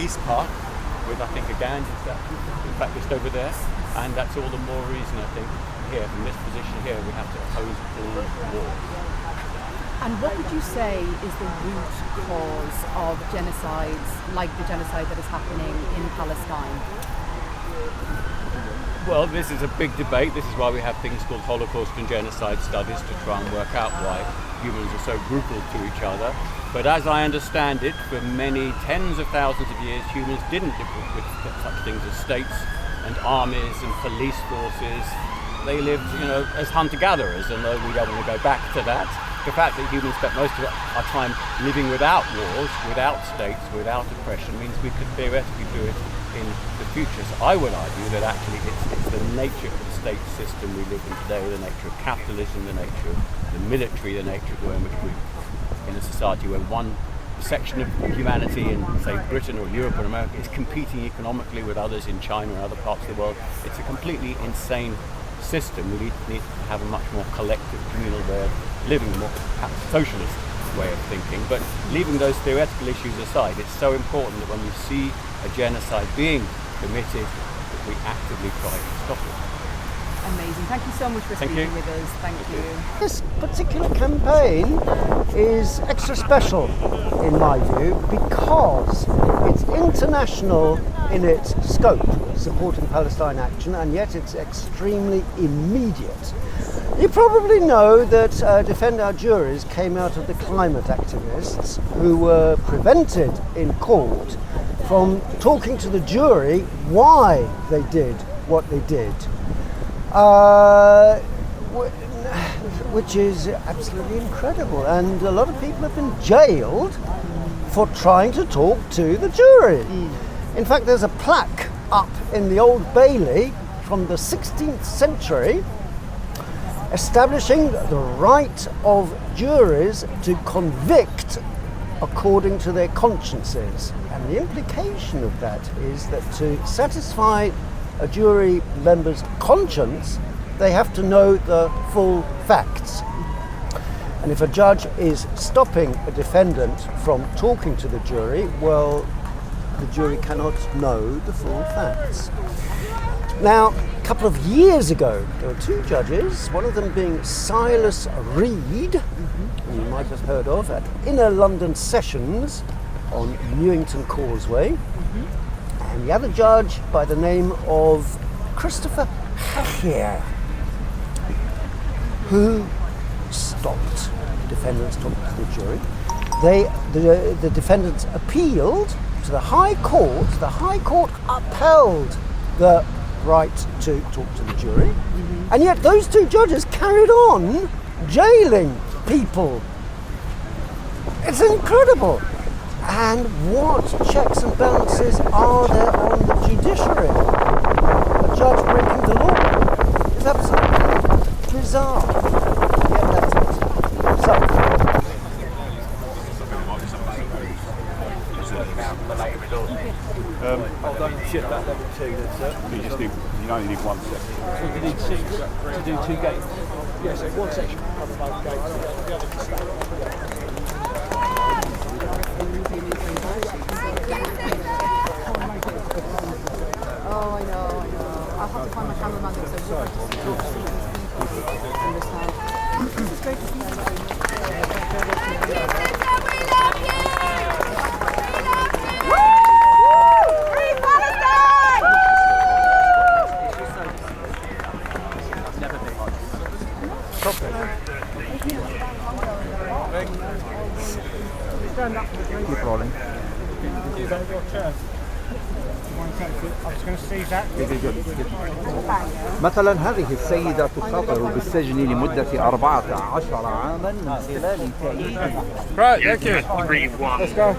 peace park with, I think, a Gandhi statue, in fact, just over there. And that's all the more reason, I think, here, from this position here, we have to oppose all wars. And what would you say is the root cause of genocides, like the genocide that is happening in Palestine? Well, this is a big debate. This is why we have things called Holocaust and genocide studies to try and work out why humans are so brutal to each other. But as I understand it, for many tens of thousands of years, humans didn't live with such things as states and armies and police forces. They lived, as hunter-gatherers, and though we don't want to go back to that, the fact that humans spent most of our time living without wars, without states, without oppression, means we could theoretically do it in the future. So I would argue that actually it's the nature of the state system we live in today, the nature of capitalism, the nature of the military, the nature of the way in which we, in a society where one section of humanity in, say, Britain or Europe or America is competing economically with others in China and other parts of the world. It's a completely insane system. We need to have a much more collective, communal way of living, a more perhaps socialist way of thinking. But leaving those theoretical issues aside, it's so important that when we see a genocide being committed, that we actively try to stop it. Amazing. Thank you so much for speaking with us. Thank you. This particular campaign is extra special, in my view, because it's international in its scope, supporting Palestine action, and yet it's extremely immediate. You probably know that Defend Our Juries came out of the climate activists who were prevented in court from talking to the jury why they did what they did. Which is absolutely incredible, and a lot of people have been jailed for trying to talk to the jury. In fact, there's a plaque up in the Old Bailey from the 16th century establishing the right of juries to convict according to their consciences. And the implication of that is that to satisfy a jury member's conscience, they have to know the full facts. And if a judge is stopping a defendant from talking to the jury, well, the jury cannot know the full facts. Now, a couple of years ago, there were two judges, one of them being Silas Reed, who you might have heard of, at Inner London Sessions on Newington Causeway, and the other judge by the name of Christopher Hachir, who stopped defendants talking to the jury. The defendants appealed to the High Court. The High Court upheld the right to talk to the jury, and yet those two judges carried on jailing people. It's incredible. And what checks and balances are there on the judiciary? A judge breaking the law is absolutely bizarre. Yeah, that's it. So, I'll go and shift that level 2 then, sir. You only need one section. So you need 6 to do 2 gates? Yes, so one section covers both gates. Oh, I know. I'll have to find my cameraman that's a woman. This is great to see you. Keep rolling. I was going to see that. مثلا هذه السيدة تخاطر بالسجن لمدة 14 عاما من خلال تأييد. Right, yeah, good. 3-1. Let's go.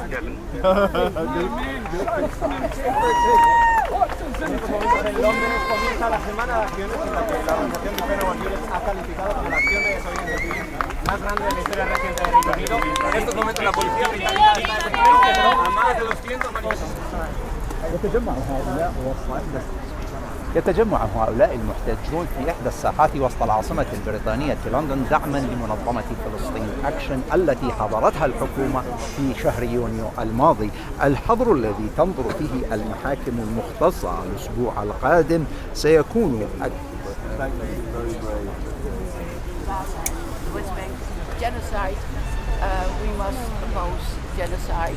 Comienza la semana de acciones en la que la Organización de Pena Mayores ha calificado como la acción de desobediencia más grande de la historia reciente del Reino Unido. En estos momentos la policía británica está deteniendo a más de 200 manifestantes. يتجمع هؤلاء المحتجون في إحدى الساحات وسط العاصمة البريطانية لندن دعما لمنظمة فلسطين أكشن التي حظرتها الحكومة في شهر يونيو الماضي. الحظر الذي تنظر فيه المحاكم المختصة الأسبوع القادم سيكون genocide, we must oppose genocide.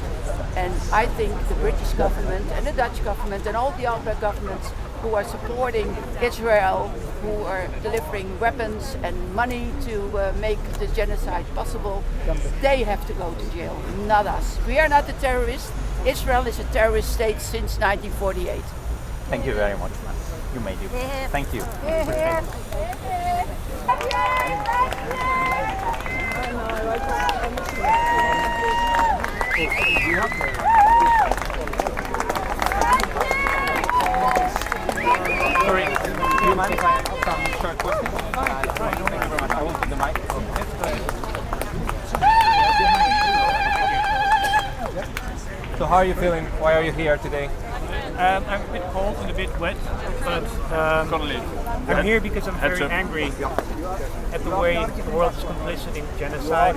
And I think the British government and the Dutch government and all the other governments who are supporting Israel, who are delivering weapons and money to make the genocide possible, they have to go to jail, not us. We are not a terrorist. Israel is a terrorist state since 1948. Thank you very much. You made it. Thank you. Sorry, do you mind if I have some short questions? Thank you very much. I will put the mic. So how are you feeling? Why are you here today? I'm a bit cold and a bit wet, but I'm here because I'm very angry at the way the world is complicit in genocide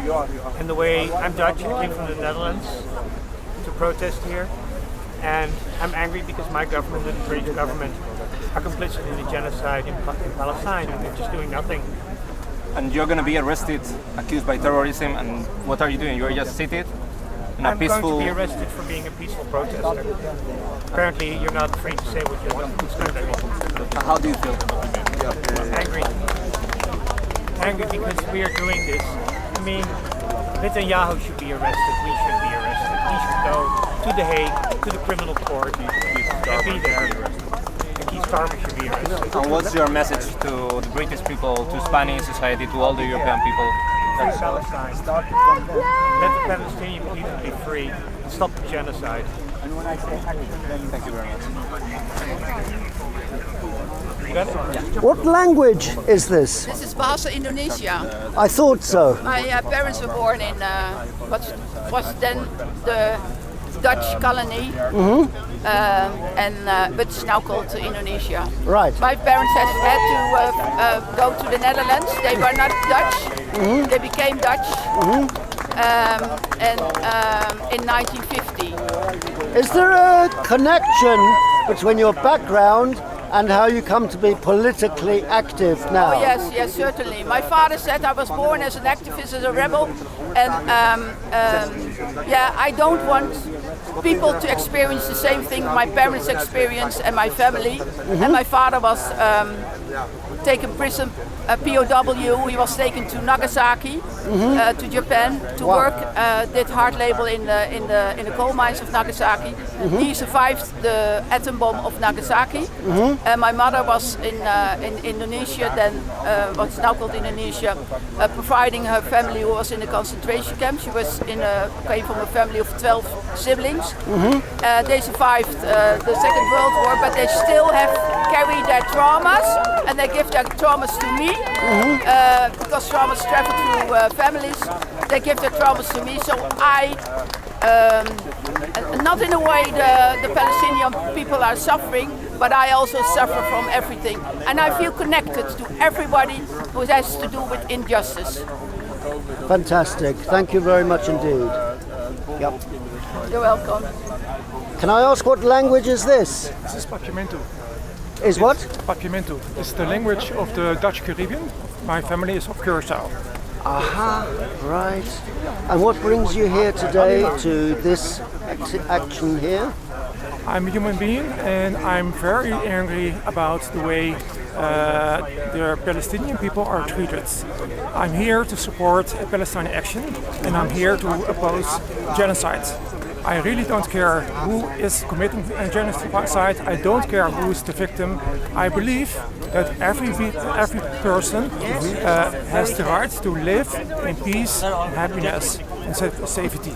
and the way I'm Dutch, I came from the Netherlands to protest here, and I'm angry because my government and the British government are complicit in the genocide in Palestine and they're just doing nothing. And you're going to be arrested, accused by terrorism, and what are you doing? You're just seated in a I'm peaceful... going to be arrested for being a peaceful protester. Apparently you're not free to say what you want in this country. How do you feel? Angry. Angry because we are doing this. I mean, Netanyahu should be arrested, we should be arrested. He should go to The Hague, to the criminal court, and be there. And Keith Starmer should be arrested. And what's your message to the British people, to Spanish society, to all the European people? Free Palestine. Let the Palestinian people be free and stop the genocide. Thank you very much. What language is this? This is Bahasa Indonesia. I thought so. My parents were born in what was then the Dutch colony, but it's now called Indonesia. Right. My parents had to go to the Netherlands. They were not Dutch. They became Dutch, in 1950. Is there a connection between your background and how you come to be politically active now? Oh yes, certainly. My father said I was born as an activist, as a rebel, and I don't want people to experience the same thing my parents experienced and my family. And my father was taken prison, a POW. He was taken to Nagasaki, to Japan to work. Did hard labor in the coal mines of Nagasaki. He survived the atom bomb of Nagasaki. And my mother was in Indonesia, then what's now called Indonesia, providing her family who was in a concentration camp. She was came from a family of 12 siblings. They survived the Second World War, but they still have carried their traumas, and they give their traumas to me because traumas travel through families. They give their traumas to me, so I. Not in a way the Palestinian people are suffering, but I also suffer from everything. And I feel connected to everybody who has to do with injustice. Fantastic. Thank you very much indeed. Yep. You're welcome. Can I ask what language is this? This is Papiamento. Is what? Papiamento. It's the language of the Dutch Caribbean. My family is of Curaçao. Aha, right. And what brings you here today to this action here? I'm a human being and I'm very angry about the way the Palestinian people are treated. I'm here to support Palestine action and I'm here to oppose genocide. I really don't care who is committing a genocide. I don't care who is the victim. I believe that every person has the right to live in peace and happiness and safety.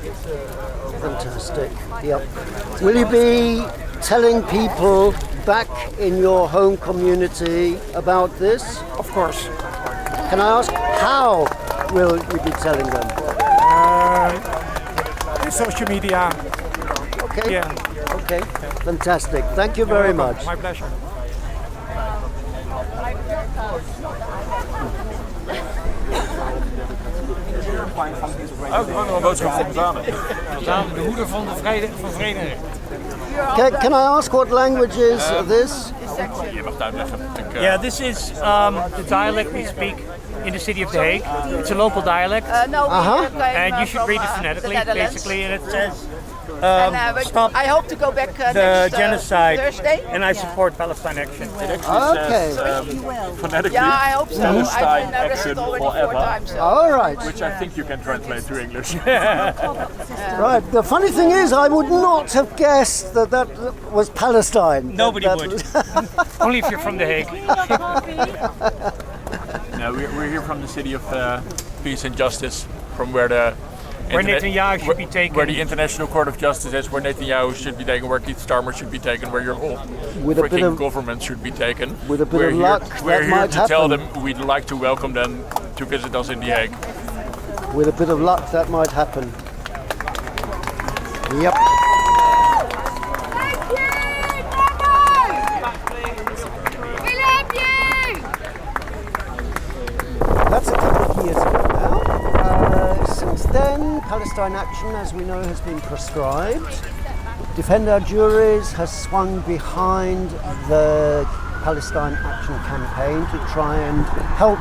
Fantastic. Yep. Will you be telling people back in your home community about this? Of course. Can I ask how will you be telling them? Social media. Okay. Yeah. Okay. Fantastic. Thank you very much. My pleasure. Gewoon een boodschap van Zane. De hoeder van de vereniging. Can I ask what language is this? Je mag het uitleggen. Yeah, this is the dialect we speak in the city of The Hague. It's a local dialect. And you should read it phonetically, basically, and it says stop I hope to go back the next genocide, Thursday. and I support Palestine Action. Okay. Phonetically, Yeah, I hope so. I've Palestine read it Action already 4 forever. times. So. All right. Which I think you can translate to English. Right. The funny thing is, I would not have guessed that that was Palestine. Nobody That would. Only if you're from The Hague. No, we're here from the city of peace and justice, from where the Netanyahu should be taken. where the International Court of Justice is, where Netanyahu should be taken, where Keith Starmer should be taken, where your whole With a bit freaking of- government should be taken. with a bit we're of here, luck, we're that here might to tell happen. them we'd like to welcome them to visit us in The Hague. With a bit of luck, that might happen. Yep. That's a couple of years ago now. Since then, Palestine Action, as we know, has been proscribed. Defend Our Juries has swung behind the Palestine Action campaign to try and help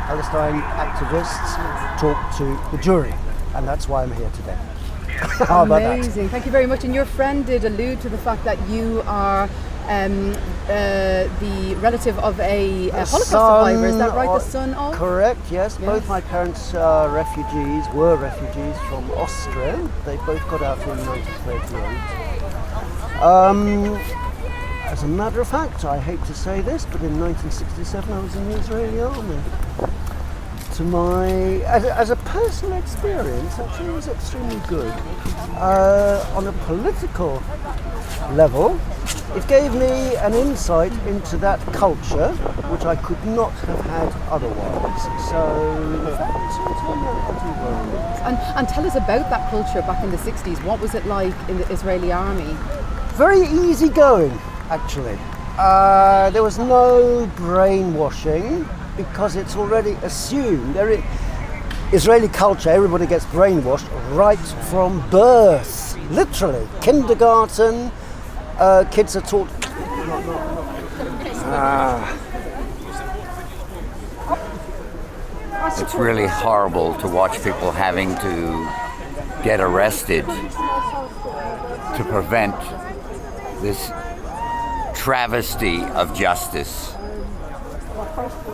Palestine activists talk to the jury. And that's why I'm here today. How about that? Amazing. Thank you very much. And your friend did allude to the fact that you are the relative of a Holocaust survivor. Is that right? The son of? Correct, yes. Yes. Both my parents are were refugees from Austria. They both got out in 1938. As a matter of fact, I hate to say this, but in 1967 I was in the Israeli army. To my, as a personal experience, actually it was extremely good. On a political level, it gave me an insight into that culture, which I could not have had otherwise. So it turned out pretty well. And tell us about that culture back in the 60s. What was it like in the Israeli army? Very easygoing, actually. There was no brainwashing because it's already assumed. Israeli culture, everybody gets brainwashed right from birth, literally. Kindergarten, kids are taught. It's really horrible to watch people having to get arrested to prevent this travesty of justice,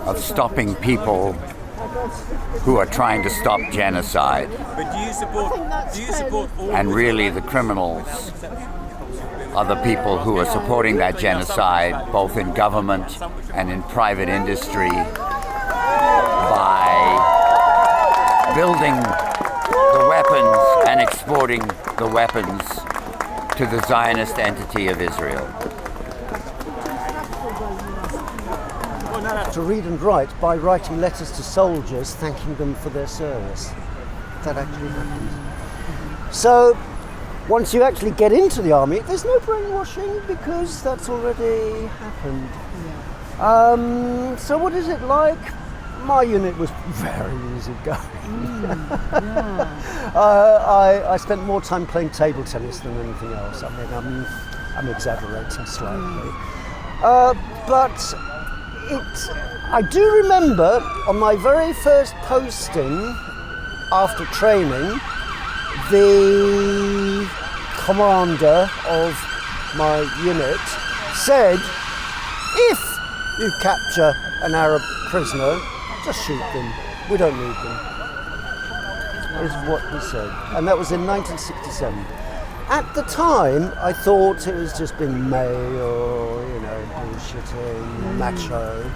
of stopping people who are trying to stop genocide. But do you support all? And really the criminals are the people who are supporting that genocide, both in government and in private industry, by building the weapons and exporting the weapons to the Zionist entity of Israel. To read and write by writing letters to soldiers thanking them for their service. That actually happened. So once you actually get into the army, there's no brainwashing because that's already happened. Yeah. So what is it like? My unit was very easy going. I spent more time playing table tennis than anything else. I mean, I'm exaggerating slightly. But I do remember on my very first posting after training, the commander of my unit said, if you capture an Arab prisoner, just shoot them. We don't need them. Is what he said. And that was in 1967. At the time, I thought it was just being male, bullshitting, macho.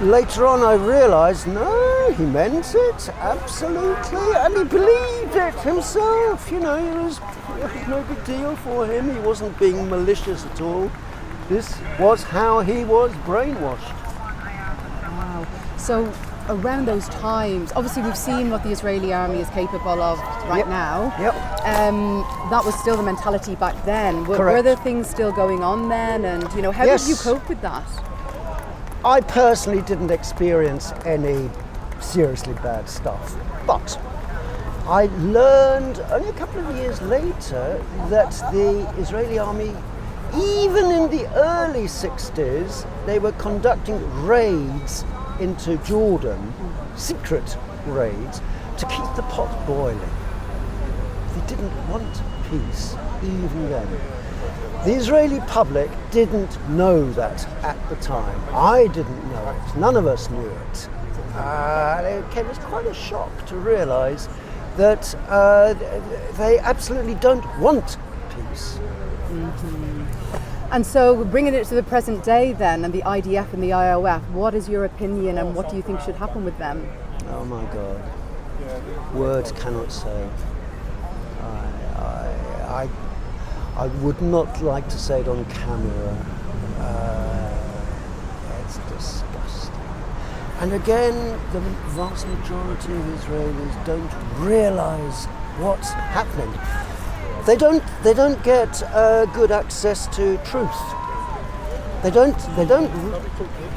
Later on, I realised, no, he meant it, absolutely, and he believed it himself. It was no big deal for him. He wasn't being malicious at all. This was how he was brainwashed. Wow. So around those times, obviously we've seen what the Israeli army is capable of right now. Yep. That was still the mentality back then. Were Correct. there things still going on then? And how Yes. did you cope with that? I personally didn't experience any seriously bad stuff, but I learned only a couple of years later that the Israeli army, even in the early 60s, they were conducting raids into Jordan, secret raids, to keep the pot boiling. They didn't want peace, even then. The Israeli public didn't know that at the time. I didn't know it. None of us knew it. It came as quite a shock to realise that they absolutely don't want peace. And so, bringing it to the present day then, and the IDF and the IOF, what is your opinion and what do you think should happen with them? Oh my God. Words cannot say. I would not like to say it on camera. It's disgusting. And again, the vast majority of Israelis don't realise what's happening. They don't get good access to truth. They don't.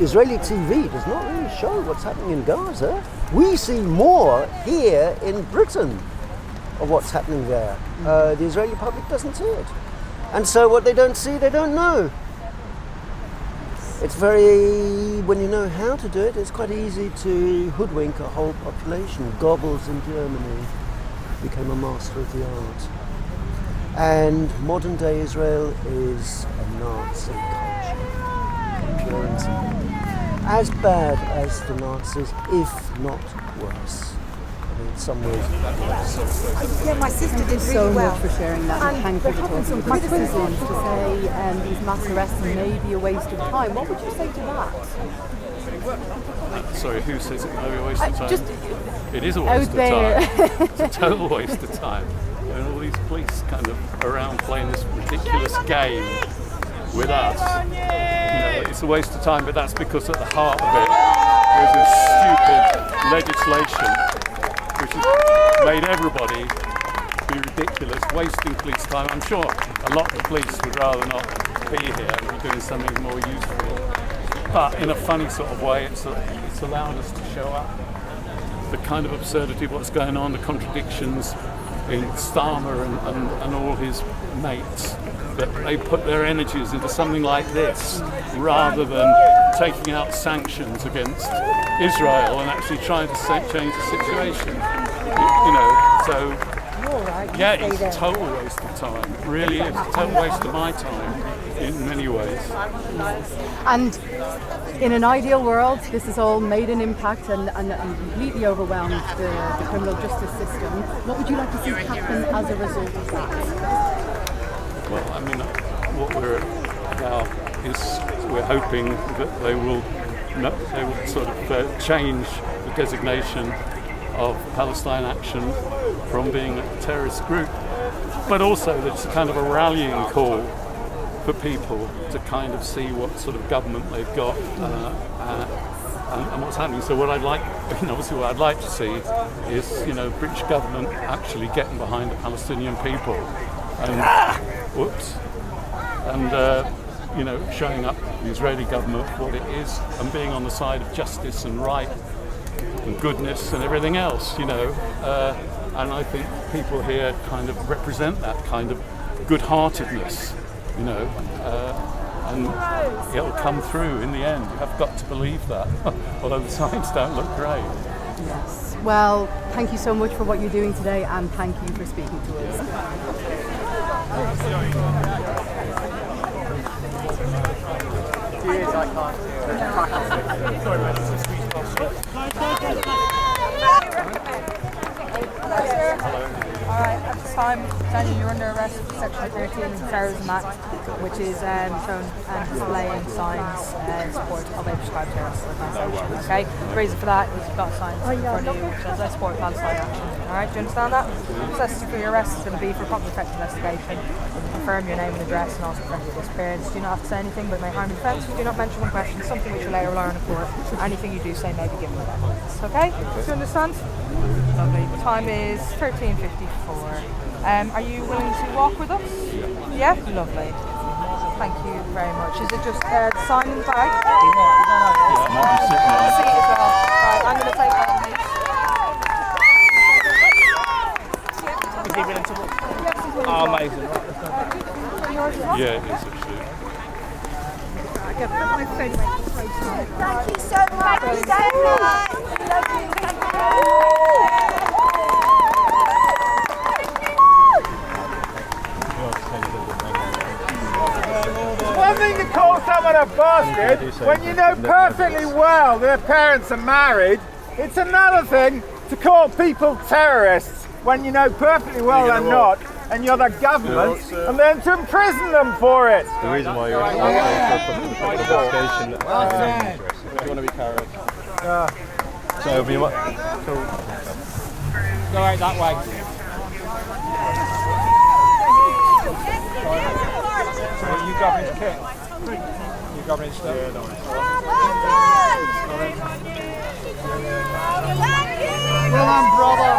Israeli TV does not really show what's happening in Gaza. We see more here in Britain of what's happening there. The Israeli public doesn't see it. And so what they don't see, they don't know. It's when you know how to do it, it's quite easy to hoodwink a whole population. Goebbels in Germany became a master of the art. And modern day Israel is a Nazi culture, pure and simple. As bad as the Nazis, if not worse. I mean, in some ways worse. Yeah, my sister did so really well. much for sharing that, and thank you for talking. My criticism to say these mass arrests may be a waste of time. What would you say to that? Sorry, who says it may be a waste of time? It is a waste of there. time. It's a total waste of time. And all these police kind of around playing this ridiculous game with us. You know, it's a waste of time, but that's because at the heart of it there's this stupid legislation which has made everybody be ridiculous, wasting police time. I'm sure a lot of police would rather not be here and be doing something more useful. But in a funny sort of way, it's allowed us to show up the kind of absurdity of what's going on, the contradictions in Starmer and all his mates, that they put their energies into something like this rather than taking out sanctions against Israel and actually trying to change the situation. You know, so yeah, it's a total waste of time. It really is. It's a total waste of my time in many ways. And in an ideal world, this has all made an impact and completely overwhelmed the criminal justice system. What would you like to see happen as a result of that? Well, I mean, what we're now is we're hoping that they will sort of change the designation of Palestine Action from being a terrorist group, but also that it's a kind of a rallying call for people to kind of see what sort of government they've got and what's happening. So what I'd like, obviously what I'd like to see is, British government actually getting behind the Palestinian people and showing up the Israeli government for what it is and being on the side of justice and right and goodness and everything else, and I think people here kind of represent that kind of good-heartedness, and it'll come through in the end. You have got to believe that, although the signs don't look great. Yes. Well, thank you so much for what you're doing today, and thank you for speaking to us. Alright, at this time, Daniel, you're under arrest for Section 13 of the Terrorism Act, which is showing and displaying signs in support of a prescribed terrorist organisation. Okay? The reason for that is you've got signs in front of you which says I support Palestine Action. Alright, do you understand that? The process for your arrest is going to be for a proper effective investigation. Confirm your name and address and also prevent your disappearance. Do not have to say anything but may harm your defence. Do not mention one question, something which will later learn in court. Anything you do say may be given without evidence. Okay? Do you understand? Lovely. The time is 13:54. Are you willing to walk with us? Yeah? Lovely. Thank you very much. Is it just sign in the bag? Yeah, See it as well. Right, I'm going to take that. Is he willing to walk? Oh, amazing. yeah, it is actually. Thank you so much. One thing to call someone a bastard when you know perfectly well their parents are married. It's another thing to call people terrorists when you know perfectly well they're not, and you're the government, and then to imprison them for it. The reason why you're asking for investigation. Do you want to be carried? So it'll be cool. Go out that way. So you grabbing his kit? You grabbing his stuff? Yeah, don't Well done, brother.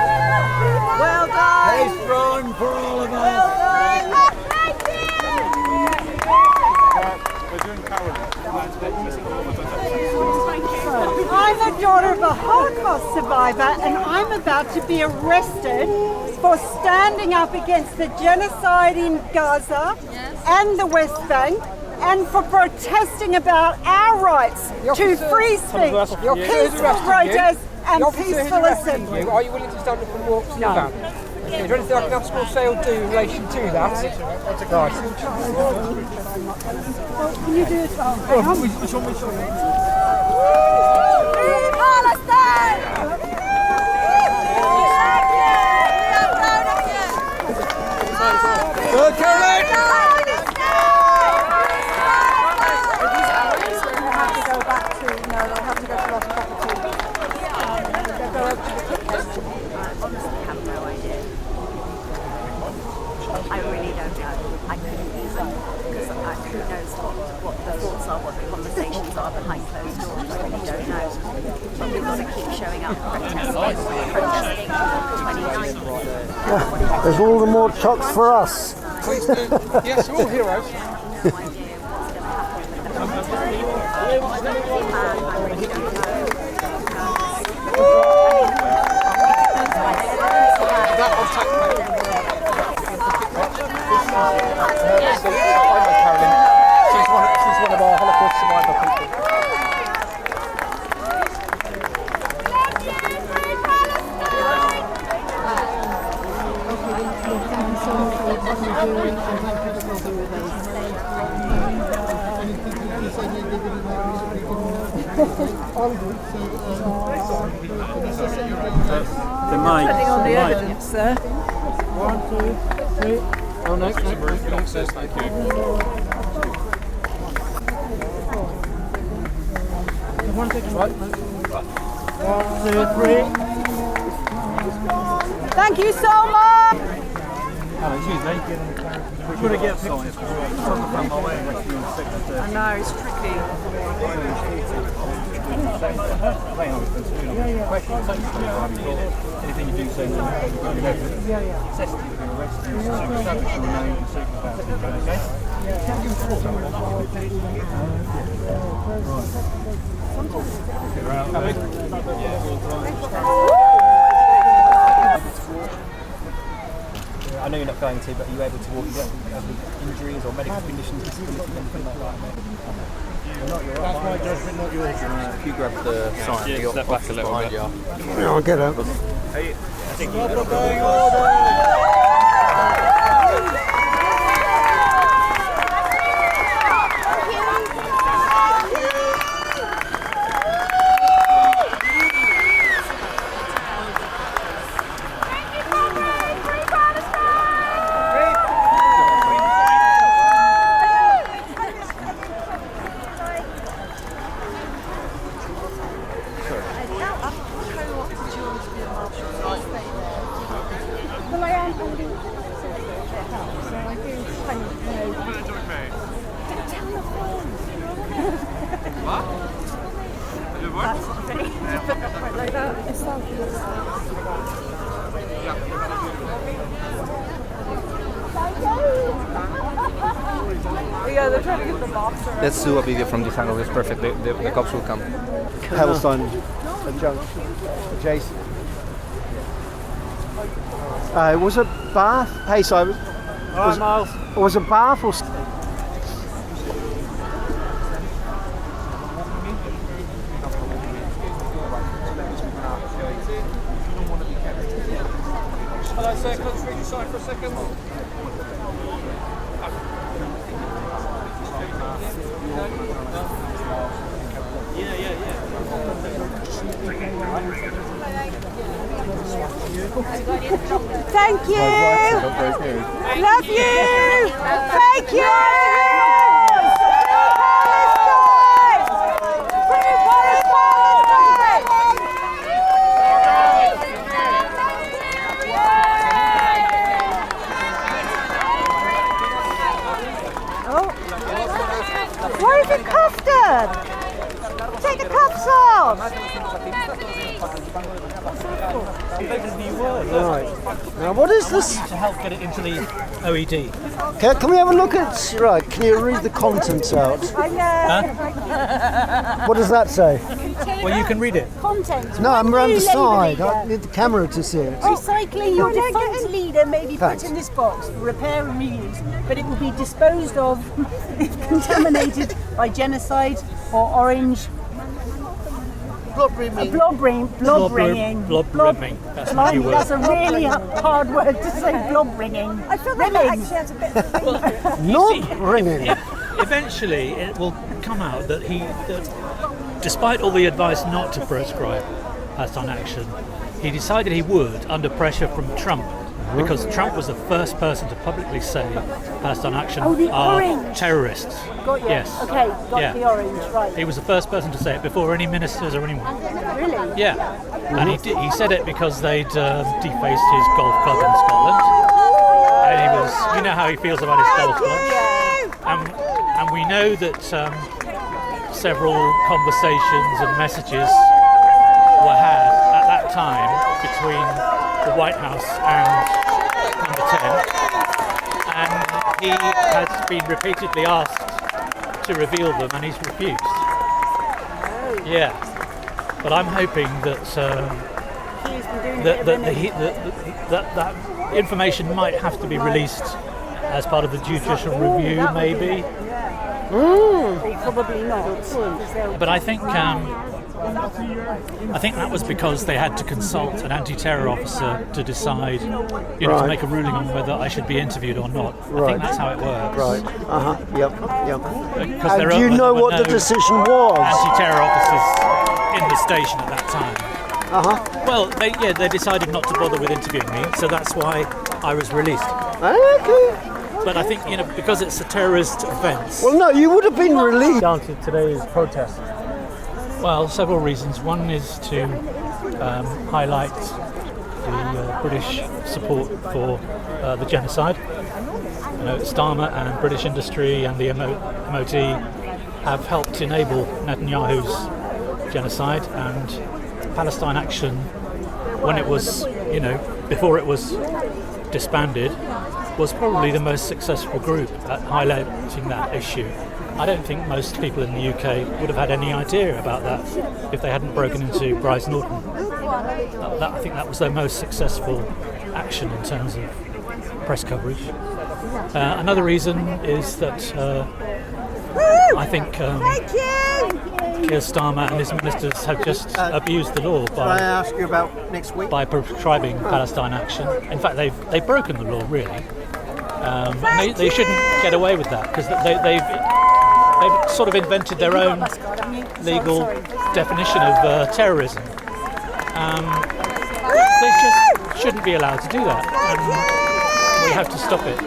Well done. He's throwing for all of us. Well done. We're doing Carol. I'm the daughter of a Holocaust survivor, and I'm about to be arrested for standing up against the genocide in Gaza and the West Bank, and for protesting about our rights to free speech, peaceful protest and peaceful assembly. Are you willing to stand up and walk to the van? Okay, is there anything I can ask or say or do in relation to that? Right. Can you do it? Which one? Free Palestine! Good, Caroline! I really don't know. I couldn't either, because who knows what the thoughts are, what the conversations are behind closed doors. I really don't know. But we've got to keep showing up, protesting 29th. There's all the more chocks for us. Please do. Yes, we're all heroes. She's one of our Holocaust survivor people. Depending on the evidence, sir. 1, 2, 3. Oh, next. Thank you. 1, 2, 3. Thank you so much. Excuse me. We're going to get pictures. I know, it's tricky. Anything you do say, necessity of arrest you, establish your name and circumstances, I know you're not going to, but are you able to walk? With injuries or medical conditions, disability, anything like that? That's my judgment, not yours. If you grab the sign, you'll step back a little bit. Yeah, I'll get out. they're trying to give the boxer. Let's do a video from this angle. It's perfect. The cops will come. Palestine junction adjacent. Was it Bath? Hey, Simon. Miles. Was it Bath or? Hello, sir. Can I just read your sign for a second? Thank you. Love you. Thank you. Where is the custard? Take the cups off. Right. Now, what is this? To help get it into the OED. Can we have a look at? Right. Can you read the contents out? What does that say? Well, you can read it. Content. No, I'm around the side. I need the camera to see it. Recycling your defunct leader may be put in this box for repair and reuse, but it will be disposed of if contaminated by genocide or orange. Blob bringing. That's a really hard word to say. Blob bringing. I feel like that actually has a bit of flavour. Not ringing. Eventually, it will come out that despite all the advice not to prescribe Palestine action, he decided he would under pressure from Trump, because Trump was the first person to publicly say Palestine action are orange. terrorists. Got you. Yes. Okay, got the orange, right. He was the first person to say it before any ministers or anyone. Really? Yeah. And he said it because they'd defaced his golf club in Scotland. And he was, you know how he feels about his golf clubs. And we know that several conversations and messages were had at that time between the White House and Number 10. And he has been repeatedly asked to reveal them, and he's refused. Yeah. But I'm hoping that that information might have to be released as part of the judicial review, maybe. Probably not. But I think that was because they had to consult an anti-terror officer to decide, to make a ruling on whether I should be interviewed or not. I think that's how it works. Right. Yep. And do you know what the decision was? Anti-terror officers in the station at that time. Well, they decided not to bother with interviewing me, so that's why I was released. Okay. But I think, because it's a terrorist offence. Well, no, you would have been released. Down to today's protest. Well, several reasons. One is to highlight the British support for the genocide. Starmer and British industry and the MOD have helped enable Netanyahu's genocide, and Palestine Action, when it was, before it was disbanded, was probably the most successful group at highlighting that issue. I don't think most people in the UK would have had any idea about that if they hadn't broken into Bryce Norton. I think that was their most successful action in terms of press coverage. Another reason is that I think Keir Starmer and his ministers have just abused the law Can I ask you about next week? by prescribing Palestine action. In fact, they've broken the law, really. They shouldn't get away with that, because they've sort of invented their own legal definition of terrorism. They just shouldn't be allowed to do that, and we have to stop it.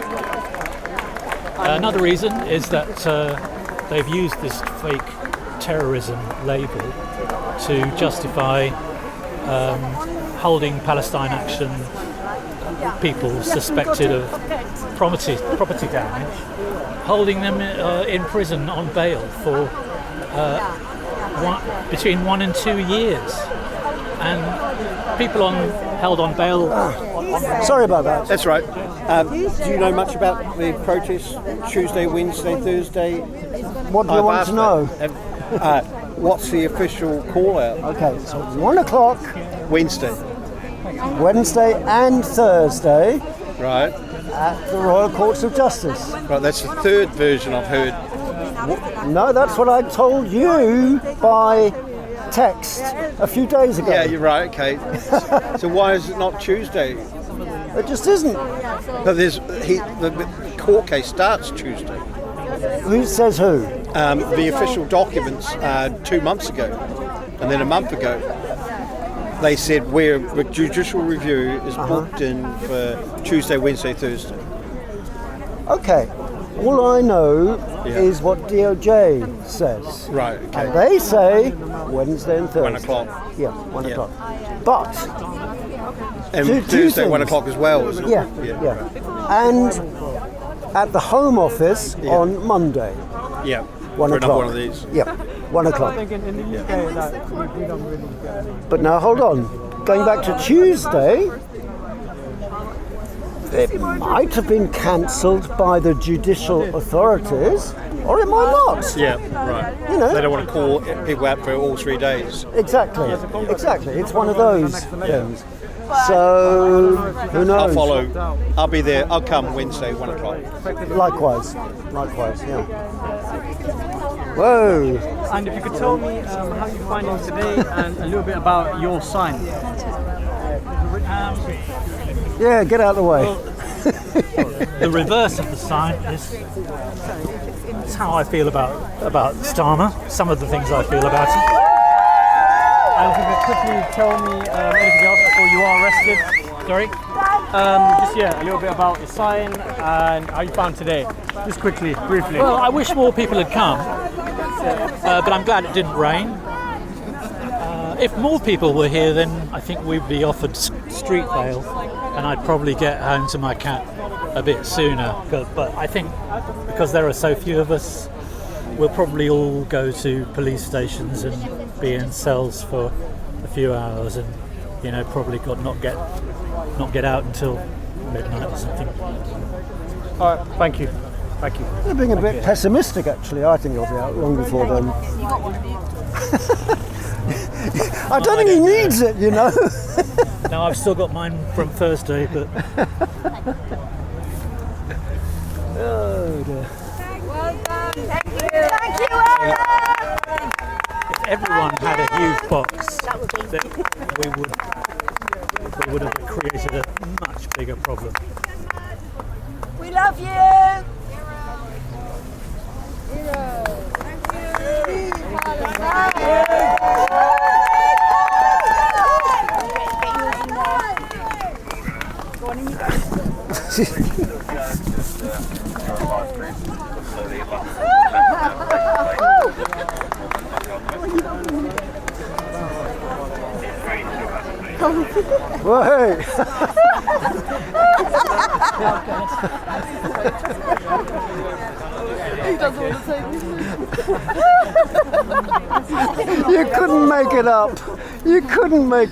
Another reason is that they've used this fake terrorism label to justify holding Palestine Action people suspected of property damage, holding them in prison on bail for between 1 and 2 years, and people held on bail. Sorry about that. That's right. Do you know much about the protests? Tuesday, Wednesday, Thursday? What do you want to know? What's the official call out? Okay, so 1 o'clock. Wednesday And Thursday. Right. At the Royal Courts of Justice. Right, that's the third version I've heard. No, that's what I told you by text a few days ago. Yeah, you're right, okay. So why is it not Tuesday? It just isn't. But the court case starts Tuesday. Who says who? The official documents 2 months ago, and then a month ago. They said the judicial review is booked in for Tuesday, Wednesday, Thursday. Okay. All I know is what DOJ says. Right, okay. And they say Wednesday and Thursday. 1 o'clock. Yeah, 1 o'clock. But... And two Thursday, things. 1 o'clock as well, isn't it? Yeah. And at the Home Office on Monday. Yeah. 1 for o'clock. another one of these. Yeah, 1 o'clock. I think in the UK that we don't really get any. But now hold on. Going back to Tuesday, it might have been cancelled by the judicial authorities, or it might not. Yeah, right. You know. They don't want to call people out for all 3 days. Exactly. It's one of those things. So, who knows? I'll follow. I'll be there. I'll come Wednesday, 1 o'clock. Likewise, yeah. Whoa! And if you could tell me how you find it today and a little bit about your sign. Yeah, get out of the way. The reverse of the sign is how I feel about Starmer. Some of the things I feel about him. And if you could quickly tell me anything else before you are arrested. Sorry? A little bit about the sign and how you found today. Just quickly, briefly. Well, I wish more people had come, but I'm glad it didn't rain. If more people were here, then I think we'd be offered street bail, and I'd probably get home to my cat a bit sooner. But I think because there are so few of us, we'll probably all go to police stations and be in cells for a few hours, and probably not get out until midnight or something. All right, thank you. You're being a bit pessimistic, actually. I think I'll be out long before then. I don't think he needs it, No, I've still got mine from Thursday, but. Oh dear. Well done. Thank you, Ella. If everyone had a huge box, then we would have created a much bigger problem. We love you. Wait. He doesn't want to take me. You couldn't make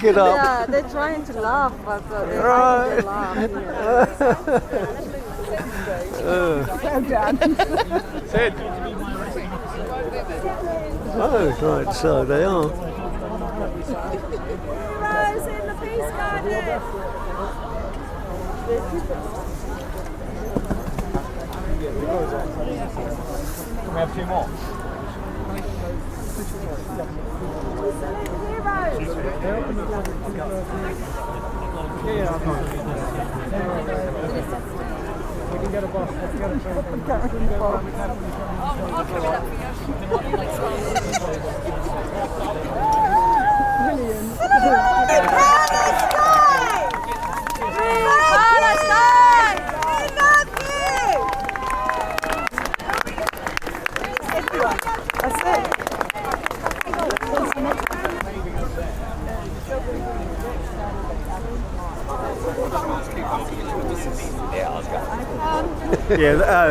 it up. Yeah, they're trying to laugh, but they're trying to laugh. Sid. Oh, right, so they are. Heroes in the Peace Garden. Can we have 2 more? We can get a bus. Let's get a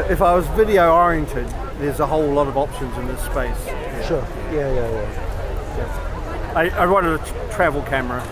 if I was video oriented, there's a whole lot of options in this space. Sure. Yeah. I wanted a travel camera